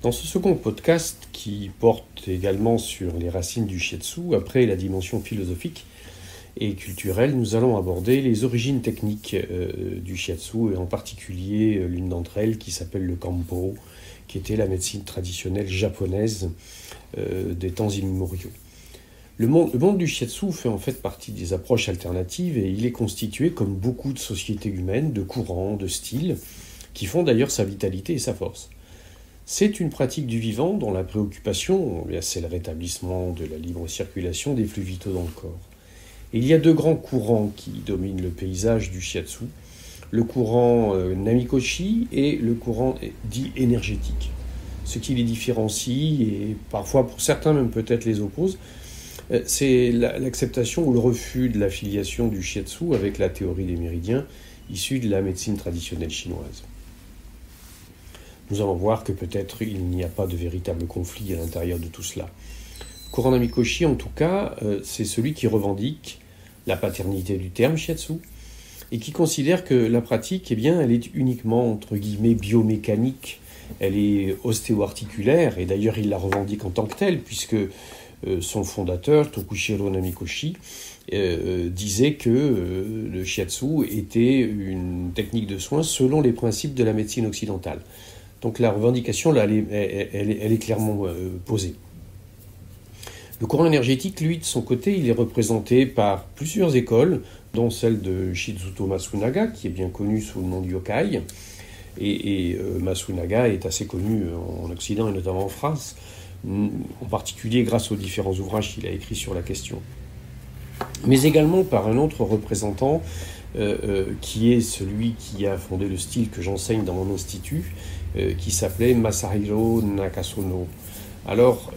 Dans ce second podcast, qui porte également sur les racines du shiatsu, après la dimension philosophique et culturelle, nous allons aborder les origines techniques du shiatsu, et en particulier l'une d'entre elles qui s'appelle le Kampo, qui était la médecine traditionnelle japonaise des temps immémoriaux. Le monde du shiatsu fait en fait partie des approches alternatives et il est constitué, comme beaucoup de sociétés humaines, de courants, de styles, qui font d'ailleurs sa vitalité et sa force. C'est une pratique du vivant dont la préoccupation, c'est le rétablissement de la libre circulation des flux vitaux dans le corps. Et il y a deux grands courants qui dominent le paysage du shiatsu, le courant Namikoshi et le courant dit énergétique. Ce qui les différencie, et parfois pour certains même peut-être les oppose, c'est l'acceptation ou le refus de l'affiliation du shiatsu avec la théorie des méridiens issue de la médecine traditionnelle chinoise. Nous allons voir que peut-être il n'y a pas de véritable conflit à l'intérieur de tout cela. Le courant Namikoshi, en tout cas, c'est celui qui revendique la paternité du terme shiatsu et qui considère que la pratique, elle est uniquement, entre guillemets, biomécanique, elle est ostéo-articulaire, et d'ailleurs il la revendique en tant que telle, puisque son fondateur, Tokushiro Namikoshi, disait que le shiatsu était une technique de soins selon les principes de la médecine occidentale. Donc la revendication, là, elle est clairement posée. Le courant énergétique, lui, de son côté, il est représenté par plusieurs écoles, dont celle de Shizuto Masunaga, qui est bien connue sous le nom de Yokai. Et Masunaga est assez connu en Occident et notamment en France, en particulier grâce aux différents ouvrages qu'il a écrits sur la question. Mais également par un autre représentant, qui est celui qui a fondé le style que j'enseigne dans mon institut, qui s'appelait Masahiro Nakasono. Alors,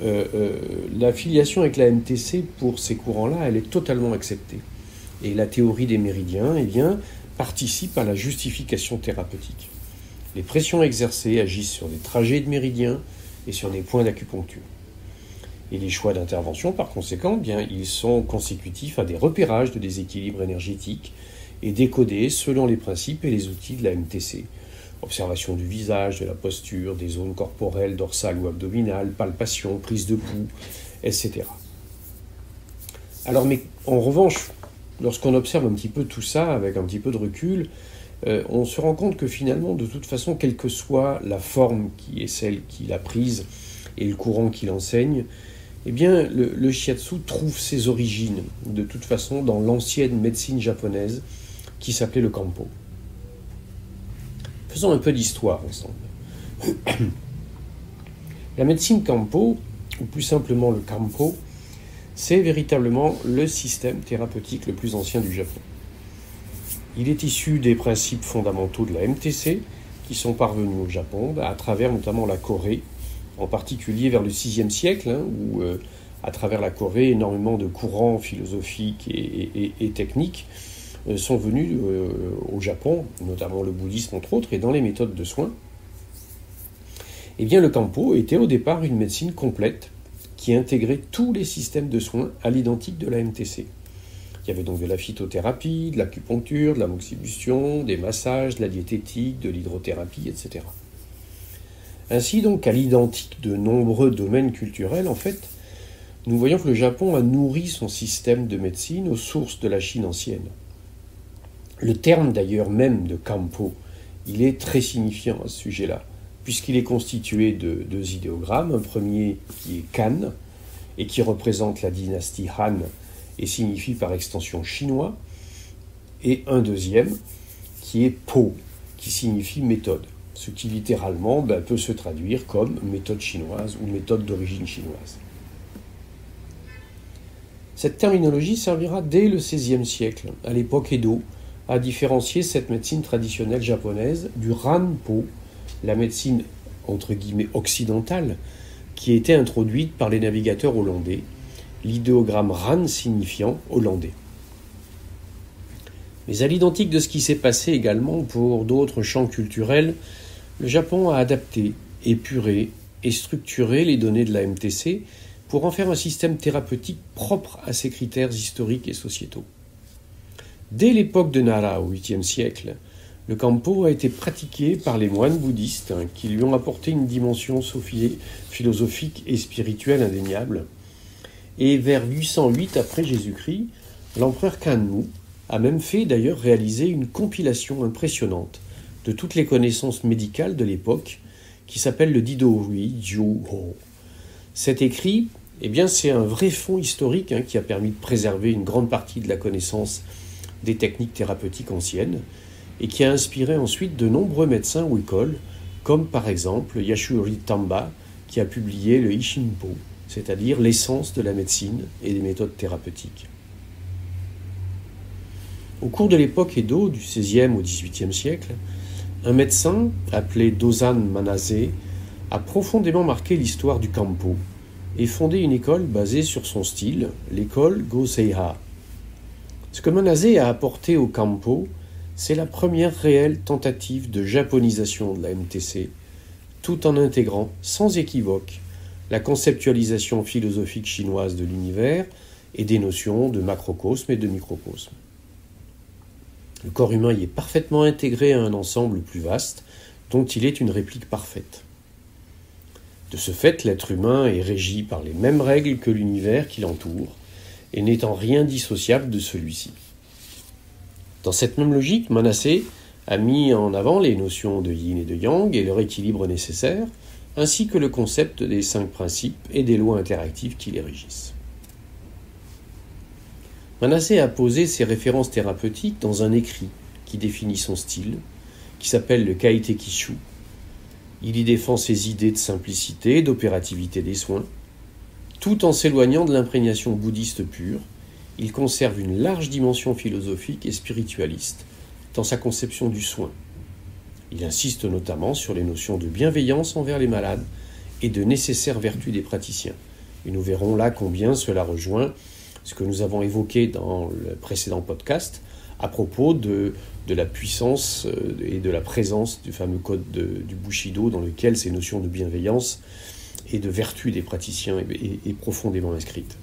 l'affiliation avec la MTC pour ces courants-là, elle est totalement acceptée. Et la théorie des méridiens, participe à la justification thérapeutique. Les pressions exercées agissent sur des trajets de méridiens et sur des points d'acupuncture. Et les choix d'intervention, par conséquent, ils sont consécutifs à des repérages de déséquilibre énergétique et décodés selon les principes et les outils de la MTC. Observation du visage, de la posture, des zones corporelles, dorsales ou abdominales, palpation, prise de pouls, etc. Alors, mais en revanche, lorsqu'on observe un petit peu tout ça avec un petit peu de recul, on se rend compte que finalement, de toute façon, quelle que soit la forme qui est celle qu'il a prise et le courant qu'il enseigne, le shiatsu trouve ses origines, de toute façon, dans l'ancienne médecine japonaise qui s'appelait le Kampo. Faisons un peu d'histoire ensemble. La médecine Kampo, ou plus simplement le Kampo, c'est véritablement le système thérapeutique le plus ancien du Japon. Il est issu des principes fondamentaux de la MTC qui sont parvenus au Japon à travers notamment la Corée, en particulier vers le VIe siècle, où à travers la Corée, énormément de courants philosophiques et techniques sont venus au Japon, notamment le bouddhisme entre autres, et dans les méthodes de soins. Le Kampo était au départ une médecine complète qui intégrait tous les systèmes de soins à l'identique de la MTC. Il y avait donc de la phytothérapie, de l'acupuncture, de la moxibustion, des massages, de la diététique, de l'hydrothérapie, etc. Ainsi donc, à l'identique de nombreux domaines culturels, en fait, nous voyons que le Japon a nourri son système de médecine aux sources de la Chine ancienne. Le terme d'ailleurs même de Kampo, il est très signifiant à ce sujet-là, puisqu'il est constitué de deux idéogrammes, un premier qui est Kan, et qui représente la dynastie Han, et signifie par extension chinois, et un deuxième qui est Po, qui signifie méthode, ce qui littéralement peut se traduire comme méthode chinoise ou méthode d'origine chinoise. Cette terminologie servira dès le XVIe siècle, à l'époque Edo, à différencier cette médecine traditionnelle japonaise du Ranpo, la médecine entre guillemets occidentale, qui était introduite par les navigateurs hollandais, l'idéogramme Ran signifiant hollandais. Mais à l'identique de ce qui s'est passé également pour d'autres champs culturels, le Japon a adapté, épuré et structuré les données de la MTC pour en faire un système thérapeutique propre à ses critères historiques et sociétaux. Dès l'époque de Nara, au 8e siècle, Le Kampo a été pratiqué par les moines bouddhistes qui lui ont apporté une dimension philosophique et spirituelle indéniable. Et vers 808 après Jésus-Christ, l'empereur Kanmu a même fait d'ailleurs réaliser une compilation impressionnante de toutes les connaissances médicales de l'époque qui s'appelle le Didō-rui Jōhō. Cet écrit, c'est un vrai fond historique qui a permis de préserver une grande partie de la connaissance des techniques thérapeutiques anciennes et qui a inspiré ensuite de nombreux médecins ou écoles, comme par exemple Yasuyori Tamba, qui a publié le Ishinpo, c'est-à-dire l'essence de la médecine et des méthodes thérapeutiques. Au cours de l'époque Edo, du XVIe au XVIIIe siècle, un médecin appelé Dozan Manase a profondément marqué l'histoire du Kampo et fondé une école basée sur son style, l'école Go-Seiha. Ce que Manase a apporté au Kampo, c'est la première réelle tentative de japonisation de la MTC, tout en intégrant, sans équivoque, la conceptualisation philosophique chinoise de l'univers et des notions de macrocosme et de microcosme. Le corps humain y est parfaitement intégré à un ensemble plus vaste, dont il est une réplique parfaite. De ce fait, l'être humain est régi par les mêmes règles que l'univers qui l'entoure, et n'est en rien dissociable de celui-ci. Dans cette même logique, Manase a mis en avant les notions de yin et de yang et leur équilibre nécessaire, ainsi que le concept des 5 principes et des lois interactives qui les régissent. Manase a posé ses références thérapeutiques dans un écrit qui définit son style, qui s'appelle le Kaite Kishu. Il y défend ses idées de simplicité et d'opérativité des soins. Tout en s'éloignant de l'imprégnation bouddhiste pure, il conserve une large dimension philosophique et spiritualiste dans sa conception du soin. Il insiste notamment sur les notions de bienveillance envers les malades et de nécessaires vertus des praticiens. Et nous verrons là combien cela rejoint ce que nous avons évoqué dans le précédent podcast à propos de la puissance et de la présence du fameux code du Bushido dans lequel ces notions de bienveillance et de vertu des praticiens est profondément inscrite.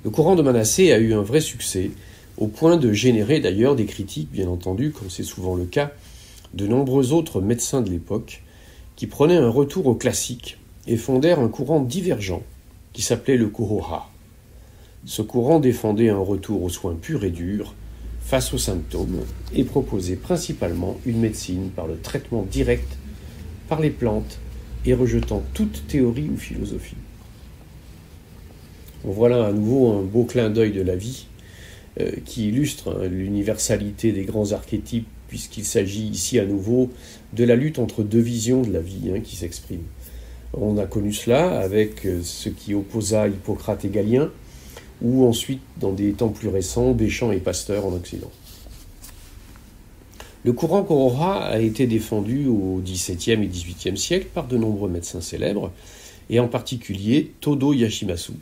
Le courant de Manase a eu un vrai succès, au point de générer d'ailleurs des critiques, bien entendu, comme c'est souvent le cas, de nombreux autres médecins de l'époque qui prenaient un retour au classique et fondèrent un courant divergent qui s'appelait le Kohoha. Ce courant défendait un retour aux soins purs et durs face aux symptômes et proposait principalement une médecine par le traitement direct par les plantes et rejetant toute théorie ou philosophie. Voilà à nouveau un beau clin d'œil de la vie qui illustre l'universalité des grands archétypes, puisqu'il s'agit ici à nouveau de la lutte entre deux visions de la vie qui s'expriment. On a connu cela avec ce qui opposa Hippocrate et Galien, ou ensuite, dans des temps plus récents, Béchamp et Pasteur en Occident. Le courant Kohoha a été défendu au XVIIe et XVIIIe siècle par de nombreux médecins célèbres, et en particulier Todo Yashimasu.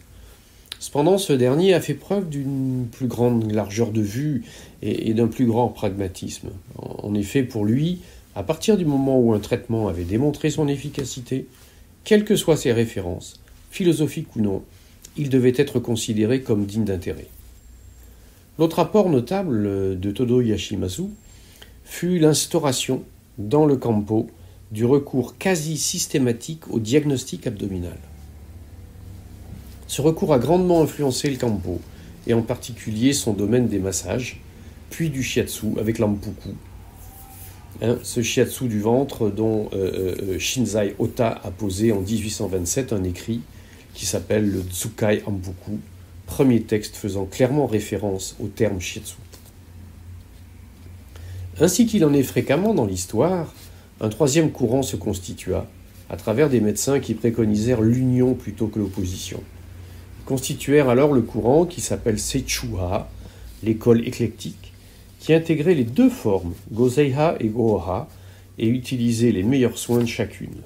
Cependant, ce dernier a fait preuve d'une plus grande largeur de vue et d'un plus grand pragmatisme. En effet, pour lui, à partir du moment où un traitement avait démontré son efficacité, quelles que soient ses références, philosophiques ou non, il devait être considéré comme digne d'intérêt. L'autre apport notable de Todo Yashimasu fut l'instauration, dans le Kampo, du recours quasi systématique au diagnostic abdominal. Ce recours a grandement influencé le Kampo, et en particulier son domaine des massages, puis du shiatsu avec l'ampuku. Ce shiatsu du ventre dont Shinzai Ota a posé en 1827 un écrit qui s'appelle le Tsukai Ampuku, premier texte faisant clairement référence au terme shiatsu. Ainsi qu'il en est fréquemment dans l'histoire, un troisième courant se constitua, à travers des médecins qui préconisèrent l'union plutôt que l'opposition. Ils constituèrent alors le courant qui s'appelle Seichuha, l'école éclectique, qui intégrait les deux formes, Go-Seiha et Go-Ha, et utilisait les meilleurs soins de chacune.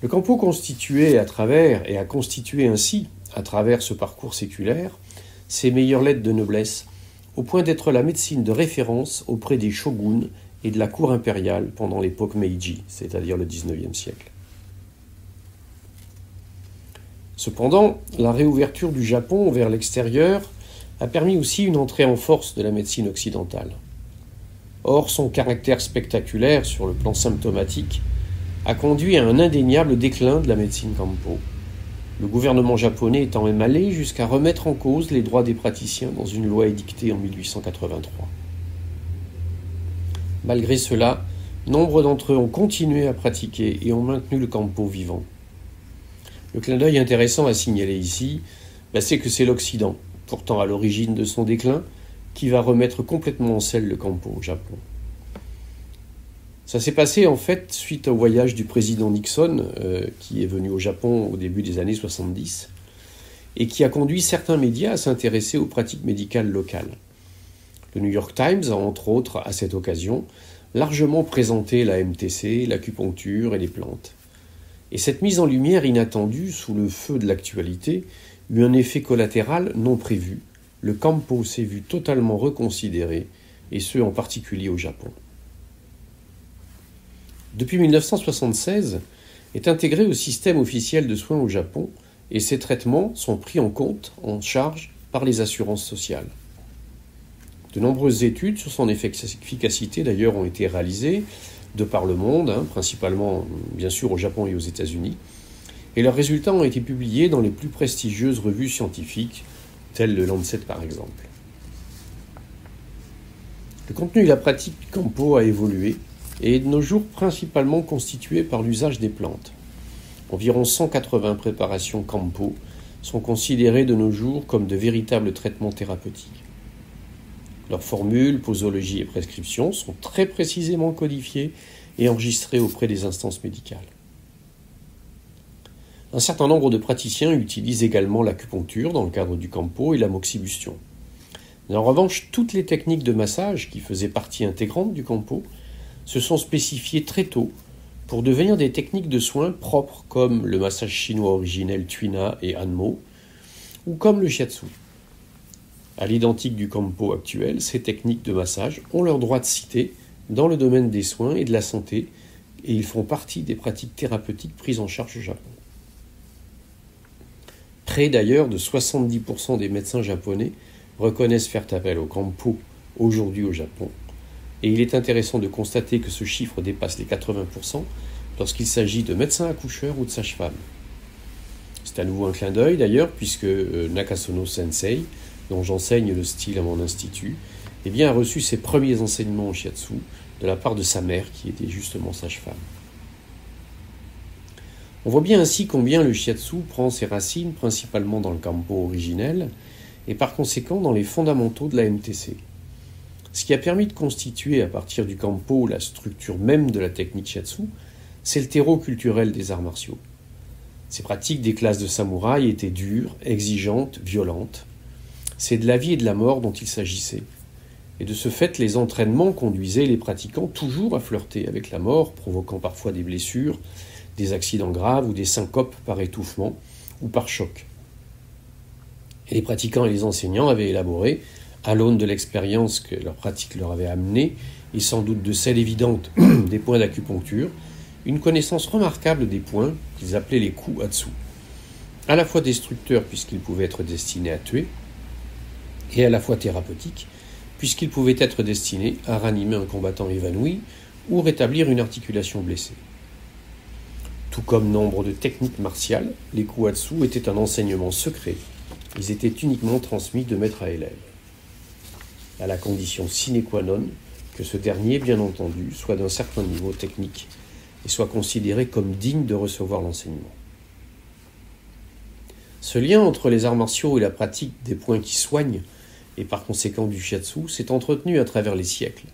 Le Kampo constituait à travers, et a constitué ainsi, à travers ce parcours séculaire, ses meilleures lettres de noblesse, au point d'être la médecine de référence auprès des shoguns et de la cour impériale pendant l'époque Meiji, c'est-à-dire le XIXe siècle. Cependant, la réouverture du Japon vers l'extérieur a permis aussi une entrée en force de la médecine occidentale. Or, son caractère spectaculaire sur le plan symptomatique a conduit à un indéniable déclin de la médecine Kampo, le gouvernement japonais étant même allé jusqu'à remettre en cause les droits des praticiens dans une loi édictée en 1883. Malgré cela, nombre d'entre eux ont continué à pratiquer et ont maintenu le Kampo vivant. Le clin d'œil intéressant à signaler ici, c'est que c'est l'Occident, pourtant à l'origine de son déclin, qui va remettre complètement en selle le Kampo au Japon. Ça s'est passé en fait suite au voyage du président Nixon, qui est venu au Japon au début des années 70, et qui a conduit certains médias à s'intéresser aux pratiques médicales locales. Le New York Times a entre autres, à cette occasion, largement présenté la MTC, l'acupuncture et les plantes. Et cette mise en lumière inattendue, sous le feu de l'actualité, eut un effet collatéral non prévu. Le Kampo s'est vu totalement reconsidéré, et ce en particulier au Japon. Depuis 1976, est intégré au système officiel de soins au Japon, et ces traitements sont pris en charge par les assurances sociales. De nombreuses études sur son efficacité d'ailleurs ont été réalisées de par le monde, principalement bien sûr au Japon et aux États-Unis, et leurs résultats ont été publiés dans les plus prestigieuses revues scientifiques, telles le Lancet par exemple. Le contenu et la pratique du Kampo a évolué et est de nos jours principalement constitué par l'usage des plantes. Environ 180 préparations Kampo sont considérées de nos jours comme de véritables traitements thérapeutiques. Leurs formules, posologie et prescriptions sont très précisément codifiées et enregistrées auprès des instances médicales. Un certain nombre de praticiens utilisent également l'acupuncture dans le cadre du Kampo et la moxibustion. Mais en revanche, toutes les techniques de massage qui faisaient partie intégrante du Kampo se sont spécifiées très tôt pour devenir des techniques de soins propres comme le massage chinois originel Tuina et Anmo ou comme le Shiatsu. À l'identique du Kampo actuel, ces techniques de massage ont leur droit de cité dans le domaine des soins et de la santé et ils font partie des pratiques thérapeutiques prises en charge au Japon. Près d'ailleurs de 70% des médecins japonais reconnaissent faire appel au Kampo aujourd'hui au Japon. Et il est intéressant de constater que ce chiffre dépasse les 80% lorsqu'il s'agit de médecins accoucheurs ou de sages-femmes. C'est à nouveau un clin d'œil d'ailleurs, puisque Nakasono Sensei, dont j'enseigne le style à mon institut, a reçu ses premiers enseignements au shiatsu de la part de sa mère, qui était justement sage-femme. On voit bien ainsi combien le shiatsu prend ses racines principalement dans le Kampo originel, et par conséquent dans les fondamentaux de la MTC. Ce qui a permis de constituer à partir du Kampo la structure même de la technique shiatsu, c'est le terreau culturel des arts martiaux. Ces pratiques des classes de samouraïs étaient dures, exigeantes, violentes. C'est de la vie et de la mort dont il s'agissait. Et de ce fait, les entraînements conduisaient les pratiquants toujours à flirter avec la mort, provoquant parfois des blessures, des accidents graves ou des syncopes par étouffement ou par choc. Et les pratiquants et les enseignants avaient élaboré, à l'aune de l'expérience que leur pratique leur avait amenée, et sans doute de celle évidente des points d'acupuncture, une connaissance remarquable des points qu'ils appelaient les kuhatsu, à la fois destructeurs puisqu'ils pouvaient être destinés à tuer, et à la fois thérapeutiques, puisqu'ils pouvaient être destinés à ranimer un combattant évanoui ou rétablir une articulation blessée. Tout comme nombre de techniques martiales, les kuhatsu étaient un enseignement secret. Ils étaient uniquement transmis de maître à élève, à la condition sine qua non que ce dernier, bien entendu, soit d'un certain niveau technique et soit considéré comme digne de recevoir l'enseignement. Ce lien entre les arts martiaux et la pratique des points qui soignent, et par conséquent du shiatsu, s'est entretenu à travers les siècles.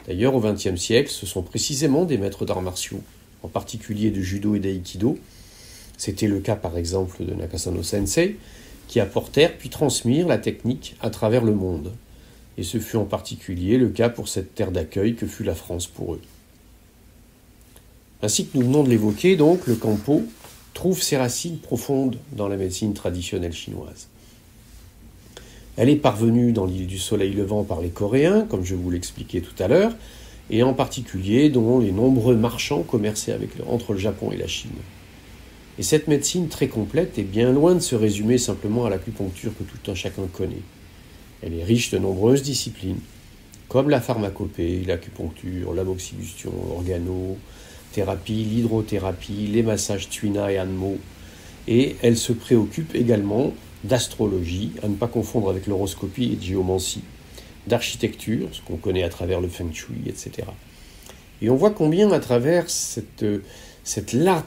D'ailleurs, au XXe siècle, ce sont précisément des maîtres d'arts martiaux, en particulier de judo et d'aïkido, c'était le cas par exemple de Nakasono Sensei, qui apportèrent puis transmirent la technique à travers le monde. Et ce fut en particulier le cas pour cette terre d'accueil que fut la France pour eux. Ainsi que nous venons de l'évoquer, donc, le Kampo trouve ses racines profondes dans la médecine traditionnelle chinoise. Elle est parvenue dans l'île du Soleil Levant par les Coréens, comme je vous l'expliquais tout à l'heure, et en particulier dont les nombreux marchands commerçaient entre le Japon et la Chine. Et cette médecine très complète est bien loin de se résumer simplement à l'acupuncture que tout un chacun connaît. Elle est riche de nombreuses disciplines, comme la pharmacopée, l'acupuncture, l'amoxibustion, l'organothérapie, l'hydrothérapie, les massages Tuina et Anmo. Et elle se préoccupe également d'astrologie, à ne pas confondre avec l'horoscopie et de géomancie, d'architecture, ce qu'on connaît à travers le feng shui, etc. Et on voit combien à travers cette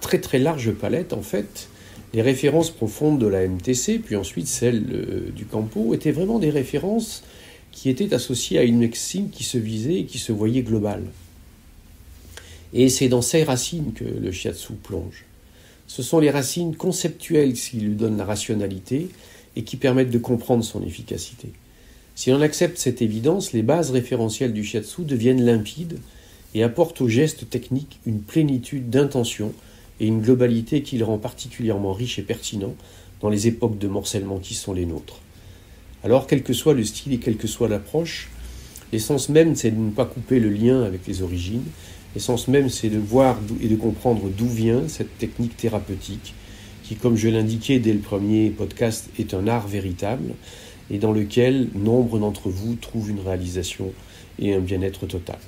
très très large palette, en fait, les références profondes de la MTC, puis ensuite celles du Campo, étaient vraiment des références qui étaient associées à une maxime qui se visait et qui se voyait globale. Et c'est dans ces racines que le shiatsu plonge. Ce sont les racines conceptuelles qui lui donnent la rationalité et qui permettent de comprendre son efficacité. Si l'on accepte cette évidence, les bases référentielles du shiatsu deviennent limpides et apportent aux gestes techniques une plénitude d'intention et une globalité qui le rend particulièrement riche et pertinent dans les époques de morcellement qui sont les nôtres. Alors, quel que soit le style et quelle que soit l'approche, l'essence même, c'est de ne pas couper le lien avec les origines. L'essence même, c'est de voir et de comprendre d'où vient cette technique thérapeutique qui, comme je l'indiquais dès le premier podcast, est un art véritable et dans lequel nombre d'entre vous trouvent une réalisation et un bien-être total.